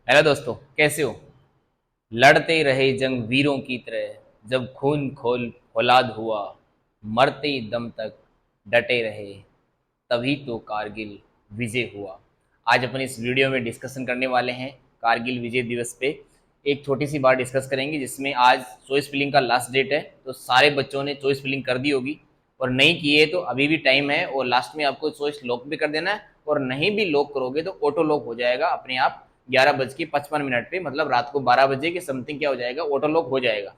Hello दोस्तों, कैसे हो। लड़ते रहे जंग वीरों की तरह, जब खून खोल फौलाद हुआ, मरते दम तक डटे रहे, तभी तो कारगिल विजय हुआ। आज अपन इस वीडियो में डिस्कशन करने वाले हैं कारगिल विजय दिवस पे। एक छोटी सी बात डिस्कस करेंगे जिसमें आज चॉइस फिलिंग का लास्ट डेट है, तो सारे बच्चों ने चॉइस फिलिंग कर दी होगी और नहीं की है तो अभी भी टाइम है। और लास्ट में आपको चॉइस लॉक भी कर देना है, और नहीं भी लॉक करोगे तो ऑटो लॉक हो जाएगा अपने आप 11:55 पे, मतलब रात को 12 बजे के समथिंग क्या हो जाएगा, ऑटो लॉक हो जाएगा।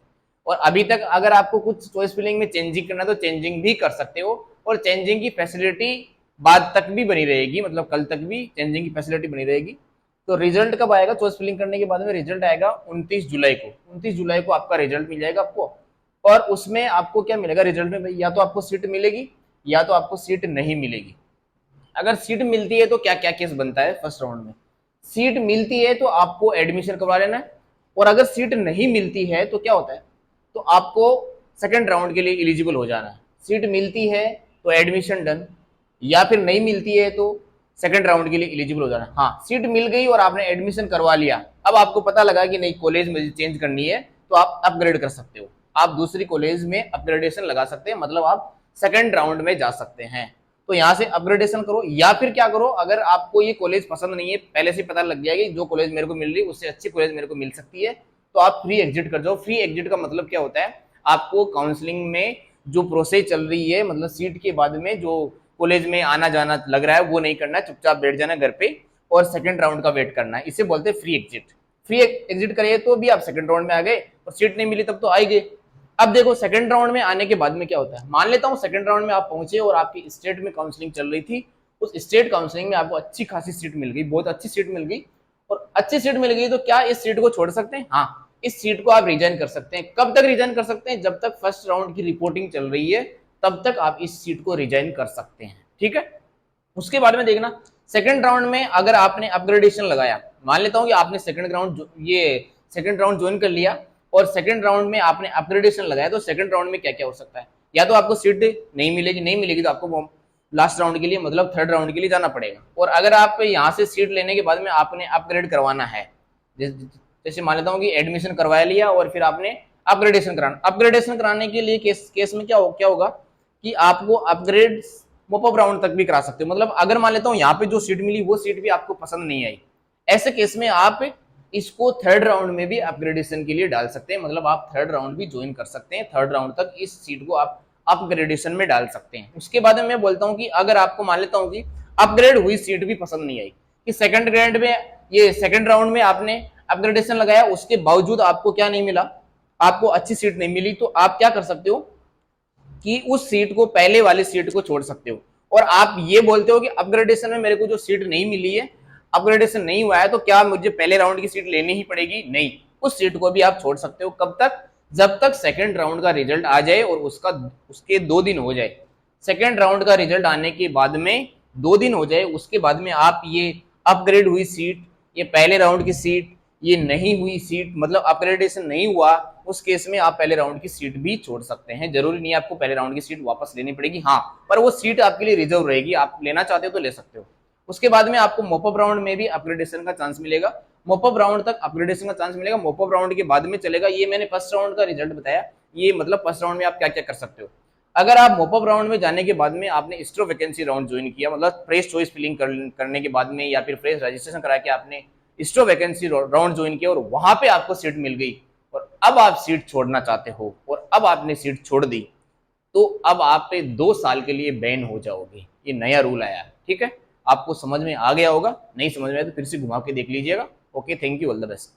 और अभी तक अगर आपको कुछ चॉइस फिलिंग में चेंजिंग करना है तो चेंजिंग भी कर सकते हो, और चेंजिंग की फैसिलिटी बाद तक भी बनी रहेगी, मतलब कल तक भी चेंजिंग की फैसिलिटी बनी रहेगी। तो रिजल्ट कब आएगा, चॉइस फिलिंग करने के बाद में रिजल्ट आएगा 29 जुलाई को। 29 जुलाई को आपका रिजल्ट मिल जाएगा आपको। और उसमें आपको क्या मिलेगा रिजल्ट में भाई, या तो आपको सीट मिलेगी या तो आपको सीट नहीं मिलेगी। अगर सीट मिलती है तो क्या क्या केस बनता है फर्स्ट राउंड में। सीट मिलती है तो आपको एडमिशन करवा लेना है, और अगर सीट नहीं मिलती है तो क्या होता है, तो आपको सेकंड राउंड के लिए एलिजिबल हो जाना है। सीट मिलती है तो एडमिशन डन, या फिर नहीं मिलती है तो सेकंड राउंड के लिए एलिजिबल हो जाना है। हाँ, सीट मिल गई और आपने एडमिशन करवा लिया, अब आपको पता लगा कि नहीं कॉलेज में चेंज करनी है, तो आप अपग्रेड कर सकते हो। आप दूसरी कॉलेज में अपग्रेडेशन लगा सकते हैं, मतलब आप सेकंड राउंड में जा सकते हैं। तो यहाँ से अपग्रेडेशन करो, या फिर क्या करो, अगर आपको ये कॉलेज पसंद नहीं है, पहले से पता लग गया कि जो कॉलेज मेरे को मिल रही है उससे अच्छी कॉलेज मेरे को मिल सकती है, तो आप फ्री एग्जिट कर जाओ। फ्री एग्जिट का मतलब क्या होता है, आपको काउंसलिंग में जो प्रोसेस चल रही है, मतलब सीट के बाद में जो कॉलेज में आना जाना लग रहा है वो नहीं करना है, चुपचाप बैठ जाना घर पे और सेकंड राउंड का वेट करना है। इसे बोलते हैं फ्री एग्जिट। फ्री एग्जिट करिए तो भी आप सेकंड राउंड में आ गए, और सीट नहीं मिली तब तो आ गए। अब देखो सेकंड राउंड में आने के बाद में क्या होता है, मान लेता हूँ सेकंड राउंड में आप पहुंचे और आपकी स्टेट में काउंसलिंग चल रही थी, उस स्टेट काउंसलिंग में आपको अच्छी खासी सीट मिल गई, बहुत अच्छी सीट मिल गई, और अच्छी सीट मिल गई तो क्या इस सीट को छोड़ सकते हैं? हाँ, इस सीट को आप रिजाइन कर सकते हैं। कब तक रिजाइन कर सकते हैं? जब तक फर्स्ट राउंड की रिपोर्टिंग चल रही है तब तक आप इस सीट को रिजाइन कर सकते हैं, ठीक है। उसके बाद में देखना, सेकंड राउंड में अगर आपने अपग्रेडेशन लगाया, मान लेता हूं कि आपने सेकंड राउंड ज्वाइन कर लिया और सेकंड राउंड में आपने अपग्रेडेशन लगाया, तो सेकंड राउंड में क्या क्या हो सकता है, या तो आपको सीट नहीं मिलेगी तो आपको लास्ट राउंड के लिए, मतलब थर्ड राउंड के लिए जाना पड़ेगा। और अगर आप यहाँ से सीट लेने के बाद में आपने अपग्रेड करवाना है, जैसे मान लेता हूँ कि एडमिशन करवा लिया और फिर आपने अपग्रेडेशन कराने के लिए केस में क्या होगा कि आपको अपग्रेड मोपअप राउंड तक भी करा सकते हो। मतलब अगर मान लेता हूँ यहाँ पे जो सीट मिली वो सीट भी आपको पसंद नहीं आई, ऐसे केस में आप इसको थर्ड राउंड में भी अपग्रेडेशन के लिए डाल सकते हैं, मतलब आप थर्ड राउंड भी ज्वाइन कर सकते हैं। थर्ड राउंड तक इस सीट को आप अपग्रेडेशन में डाल सकते हैं। उसके बाद में मैं बोलता हूँ कि अगर आपको मान लेता हूँ कि अपग्रेड हुई सीट भी पसंद नहीं आई, कि सेकंड ग्रेड में ये सेकंड राउंड में आपने अपग्रेडेशन लगाया, उसके बावजूद आपको क्या नहीं मिला, आपको अच्छी सीट नहीं मिली, तो आप क्या कर सकते हो कि उस सीट को, पहले वाली सीट को छोड़ सकते हो। और आप ये बोलते हो कि अपग्रेडेशन में मेरे को जो सीट नहीं मिली है, अपग्रेडेशन नहीं हुआ है, तो क्या मुझे पहले राउंड की सीट लेनी ही पड़ेगी? नहीं, उस सीट को भी आप छोड़ सकते हो। कब तक? जब तक सेकंड राउंड का रिजल्ट आ जाए और उसके 2 दिन हो जाए। सेकंड राउंड का रिजल्ट आने के बाद में 2 दिन हो जाए, उसके बाद में आप ये अपग्रेड हुई सीट, ये पहले राउंड की सीट, ये नहीं हुई सीट, मतलब अपग्रेडेशन नहीं हुआ, उस केस में आप पहले राउंड की सीट भी छोड़ सकते हैं। जरूरी नहीं है आपको पहले राउंड की सीट वापस लेनी पड़ेगी, हाँ, पर वो सीट आपके लिए रिजर्व रहेगी, आप लेना चाहते हो तो ले सकते हो। उसके बाद में आपको मोपअप राउंड में भी अपग्रेडेशन का चांस मिलेगा। मोपअप राउंड तक अपग्रेडेशन का चांस मिलेगा, मोपअप राउंड के बाद में चलेगा। ये मैंने फर्स्ट राउंड का रिजल्ट बताया, ये मतलब फर्स्ट राउंड में आप क्या क्या कर सकते हो। अगर आप मोपअप राउंड में जाने के बाद में आपने स्ट्रो वैकेंसी राउंड ज्वाइन किया, मतलब फ्रेश चॉइस फिलिंग करने के बाद में, या फिर फ्रेश रजिस्ट्रेशन करा के आपने स्ट्रो वैकेंसी राउंड ज्वाइन किया और वहां पे आपको सीट मिल गई, और अब आप सीट छोड़ना चाहते हो और अब आपने सीट छोड़ दी, तो अब आप पे 2 साल के लिए बैन हो जाओगे। ये नया रूल आया है, ठीक है। आपको समझ में आ गया होगा, नहीं समझ में आया तो फिर से घुमा के देख लीजिएगा। Okay, thank you, all the best.